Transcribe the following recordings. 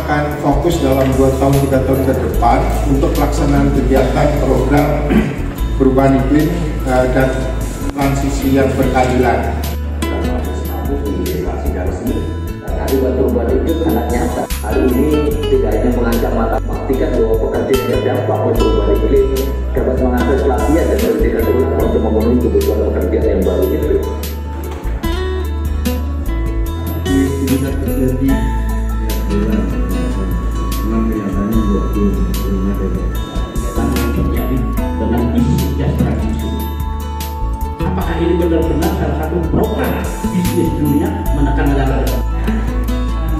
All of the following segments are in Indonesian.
akan fokus dalam 2 tahun 3 tahun ke depan untuk pelaksanaan kegiatan program perubahan iklim dan transisi yang berkeadilan. Akibat perubahan iklim sangat nyata. Hal ini tidak hanya mengancam mata, memastikan bahwa pekerja yang terdampak oleh perubahan iklim dapat mengakses pelatihan dan sertifikat untuk memenuhi kebutuhan pekerjaan yang baru itu. Tidak terjadi memang kenyataannya belum ada yang terjadi dengan isu kesejahteraan isu. Apakah ini benar-benar salah satu program bisnis dunia menekan negara depan?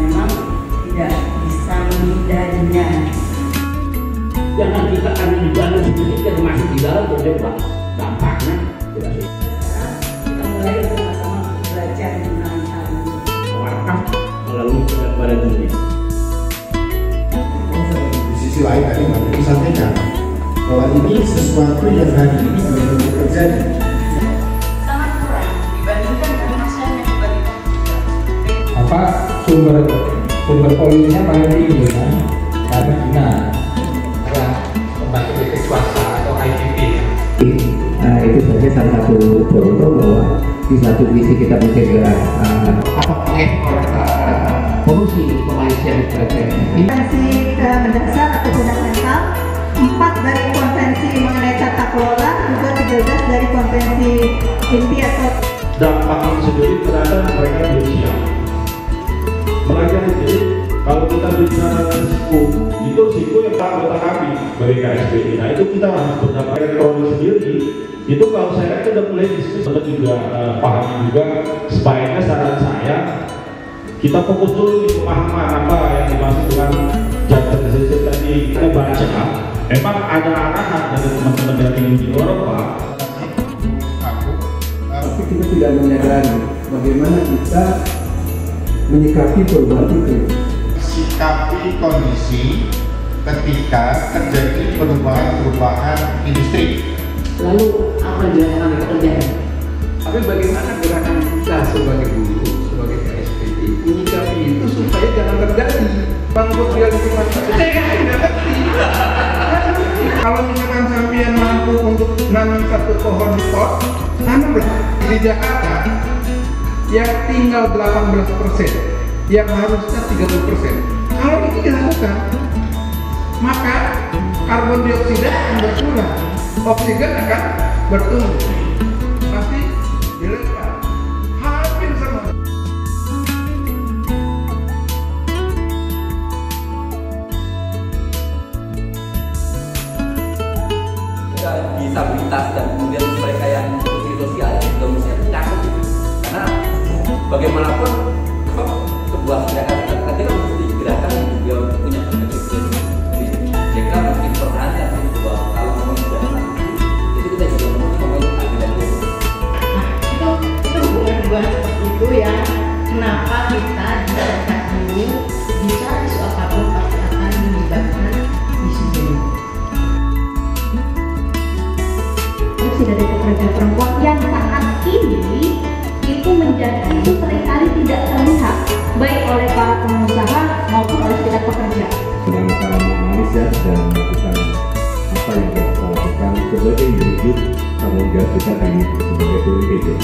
Memang tidak bisa menghindarinya. Jangan kita ambil dibangun sendiri dan masih di dalam coba dampaknya tidak sih. Kita mulai sama-sama belajar mengenai hal ini. Warkah melalui kepada dunia. Di sisi lain tadi Mbak Dewi sampaikan bahwa ini sesuatu yang hari ini belum terjadi. Sangat kurang dibandingkan dengan masa yang dibandingkan apa sumber polusinya paling tinggi kan karena China adalah pembangkit listrik swasta atau IPP ya. Nah, itu sebagai salah satu contoh bahwa di satu visi kita mencegah ekspor polusi ke Malaysia dan sebagainya. Konvensi mendasar atau fundamental, 4 dari konvensi mengenai tata kelola, juga 13 dari konvensi inti atau dampak ini sendiri terhadap mereka belum siap. Makanya jadi kalau kita bicara risiko, itu risiko yang tak anggota kami bagi KSPI. Nah itu kita harus berdampak elektronik sendiri. Itu kalau saya sudah mulai diskusi, kita juga pahami juga sebaiknya saran saya kita fokus dulu di pemahaman apa yang dimaksud dengan jatuh resesi tadi. Kita baca, memang ada arahan dari teman-teman dari Uni Eropa. Tapi kita tidak menyadari bagaimana kita menyikapi perubahan iklim. Sikapi kondisi ketika terjadi perubahan industri. Lalu apa yang dilakukan oleh pekerjaan? Tapi bagaimana gerakan kita sebagai buruh, sebagai KSPI menyikapi itu supaya jangan terjadi bangkrut realisasi saya kan tidak ngerti. Kalau misalkan sampean mampu untuk nanam 1 pohon di pot, tanamlah. Di Jakarta yang tinggal 18%, yang harusnya 30%. Kalau itu dilakukan, maka karbon dioksida akan berkurang, oksigen akan bertumbuh. Pasti dilepas. Hampir sama. Disabilitas dan kemudian mereka yang inklusi sosial juga mestinya tercakup gitu. Karena bagaimanapun sebuah gerakan tadi kan mesti gerakan yang juga punya perspektif. Jadi mereka mesti perhatian bahwa kalau mau gerakan itu kita juga mesti ngomongin keadilan itu. Nah, itu hubungan seperti itu ya. Kenapa kita di serikat buruh bicara isu apapun pasti akan melibatkan isu gender. dari pekerja perempuan yang saat ini itu menjadi itu seringkali tidak terlihat baik oleh para pengusaha maupun oleh serikat pekerja. Dengan cara menganalisa dan melakukan apa yang kita lakukan sebagai wujud tanggung jawab kita sebagai pemimpin.